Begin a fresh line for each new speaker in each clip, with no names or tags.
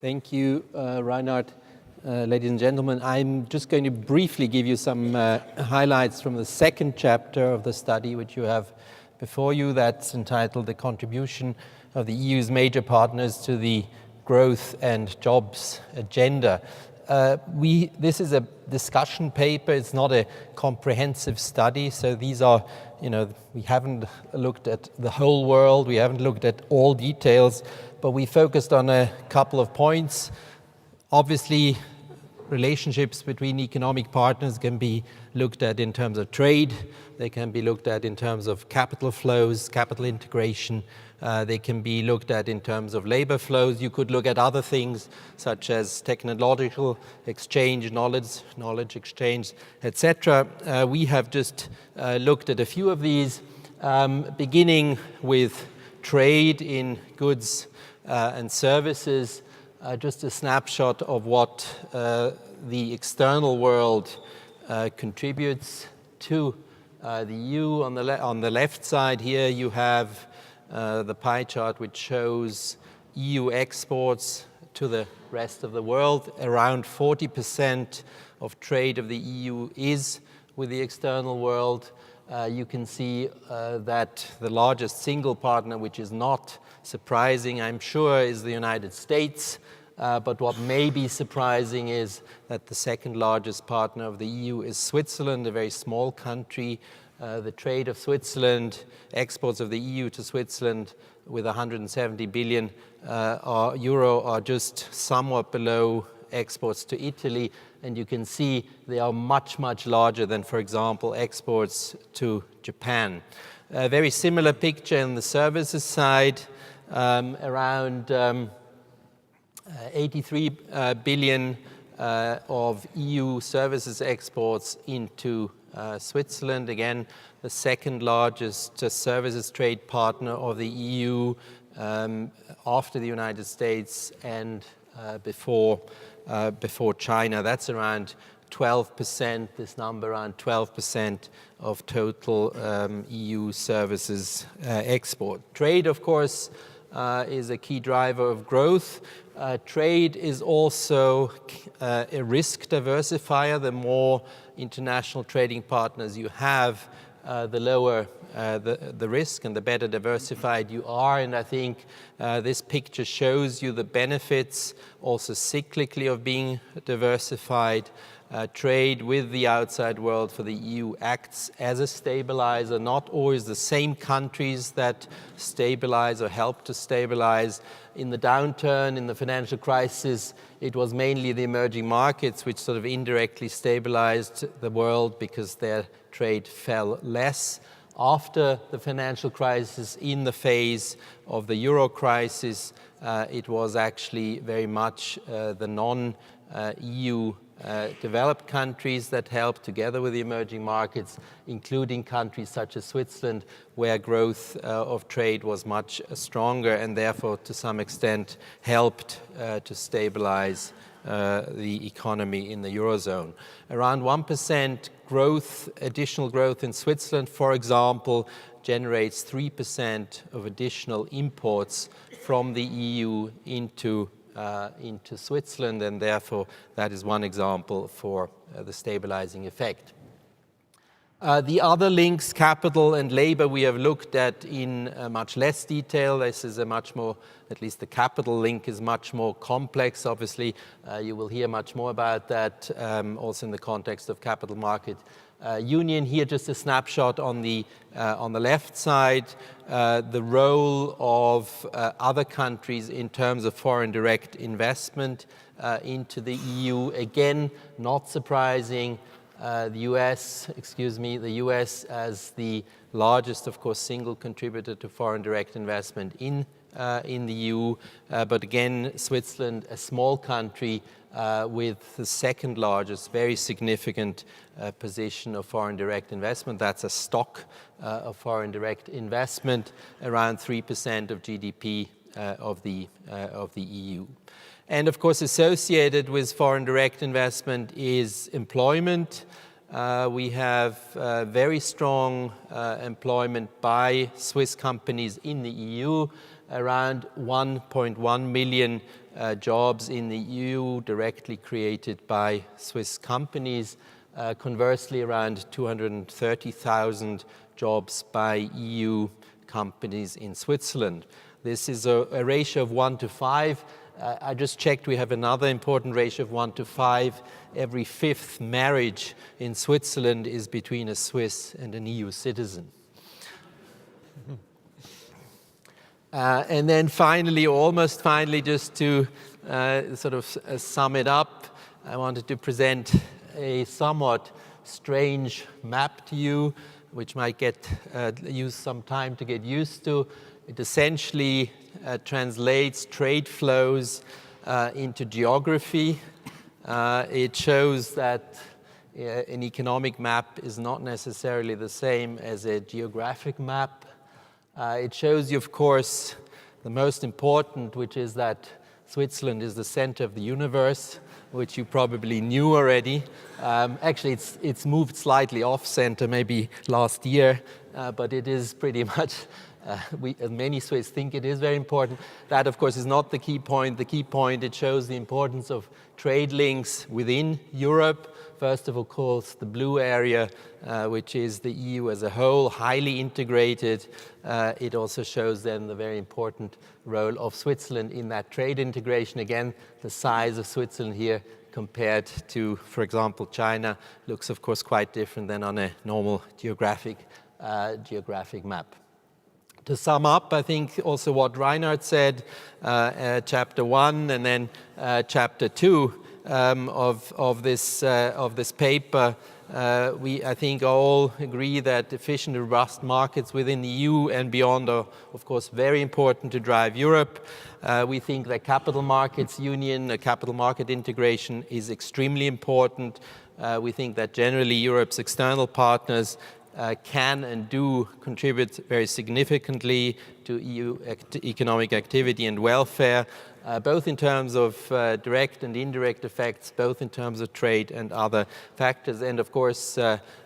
Thank you, Reinhard. Ladies and gentlemen, I'm just going to briefly give you some highlights from the second chapter of the study, which you have before you. That's entitled The Contribution of the EU's Major Partners to the Growth and Jobs Agenda. This is a discussion paper. It's not a comprehensive study. So these are, we haven't looked at the whole world. We haven't looked at all details, but we focused on a couple of points. Obviously, relationships between economic partners can be looked at in terms of trade. They can be looked at in terms of capital flows, capital integration. They can be looked at in terms of labor flows. You could look at other things such as technological exchange, knowledge exchange, etc. We have just looked at a few of these, beginning with trade in goods and services. Just a snapshot of what the external world contributes to the EU. On the left side here, you have the pie chart which shows EU exports to the rest of the world. Around 40% of trade of the EU is with the external world. You can see that the largest single partner, which is not surprising, I'm sure, is the United States. But what may be surprising is that the second largest partner of the EU is Switzerland, a very small country. The trade of Switzerland, exports of the EU to Switzerland with 170 billion euro are just somewhat below exports to Italy. And you can see they are much, much larger than, for example, exports to Japan. A very similar picture on the services side, around 83 billion of EU services exports into Switzerland. Again, the second largest services trade partner of the EU after the United States and before China. That's around 12%, this number around 12% of total EU services export. Trade, of course, is a key driver of growth. Trade is also a risk diversifier. The more international trading partners you have, the lower the risk and the better diversified you are. And I think this picture shows you the benefits also cyclically of being diversified. Trade with the outside world for the EU acts as a stabilizer, not always the same countries that stabilize or help to stabilize. In the downturn, in the financial crisis, it was mainly the emerging markets which sort of indirectly stabilized the world because their trade fell less. After the financial crisis, in the phase of the euro crisis, it was actually very much the non-EU developed countries that helped together with the emerging markets, including countries such as Switzerland, where growth of trade was much stronger and therefore to some extent helped to stabilize the economy in the Eurozone. Around 1% growth, additional growth in Switzerland, for example, generates 3% of additional imports from the EU into Switzerland, and therefore that is one example for the stabilizing effect. The other links, capital and labor, we have looked at in much less detail. This is a much more, at least the capital link is much more complex. Obviously, you will hear much more about that also in the context of capital market union. Here, just a snapshot on the left side, the role of other countries in terms of foreign direct investment into the EU. Again, not surprising. The US as the largest, of course, single contributor to foreign direct investment in the EU. But again, Switzerland, a small country with the second largest, very significant position of foreign direct investment. That's a stock of foreign direct investment, around 3% of GDP of the EU. And of course, associated with foreign direct investment is employment. We have very strong employment by Swiss companies in the EU. around 1.1 million jobs in the EU directly created by Swiss companies. Conversely, around 230,000 jobs by EU companies in Switzerland. This is a ratio of 1 to 5. I just checked, we have another important ratio of 1 to 5. Every fifth marriage in Switzerland is between a Swiss and an EU citizen. And then finally, almost finally, just to sort of sum it up, I wanted to present a somewhat strange map to you, which might use some time to get used to. It essentially translates trade flows into geography. It shows that an economic map is not necessarily the same as a geographic map. It shows you, of course, the most important, which is that Switzerland is the center of the universe, which you probably knew already. Actually, it's moved slightly off-center maybe last year, but it is pretty much, many Swiss think it is very important. That, of course, is not the key point. The key point, it shows the importance of trade links within Europe. First of all, of course, the blue area, which is the EU as a whole, highly integrated. It also shows then the very important role of Switzerland in that trade integration. Again, the size of Switzerland here compared to, for example, China, looks, of course, quite different than on a normal geographic map. To sum up, I think also what Reinhard said, chapter 1 and then chapter 2 of this paper, I think all agree that efficient and robust markets within the EU and beyond are, of course, very important to drive Europe. We think that capital markets union, capital market integration is extremely important. We think that generally Europe's external partners can and do contribute very significantly to EU economic activity and welfare, both in terms of direct and indirect effects, both in terms of trade and other factors. And of course,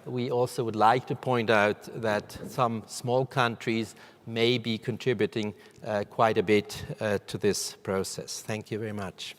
we also would like to point out that some small countries may be contributing quite a bit to this process. Thank you very much.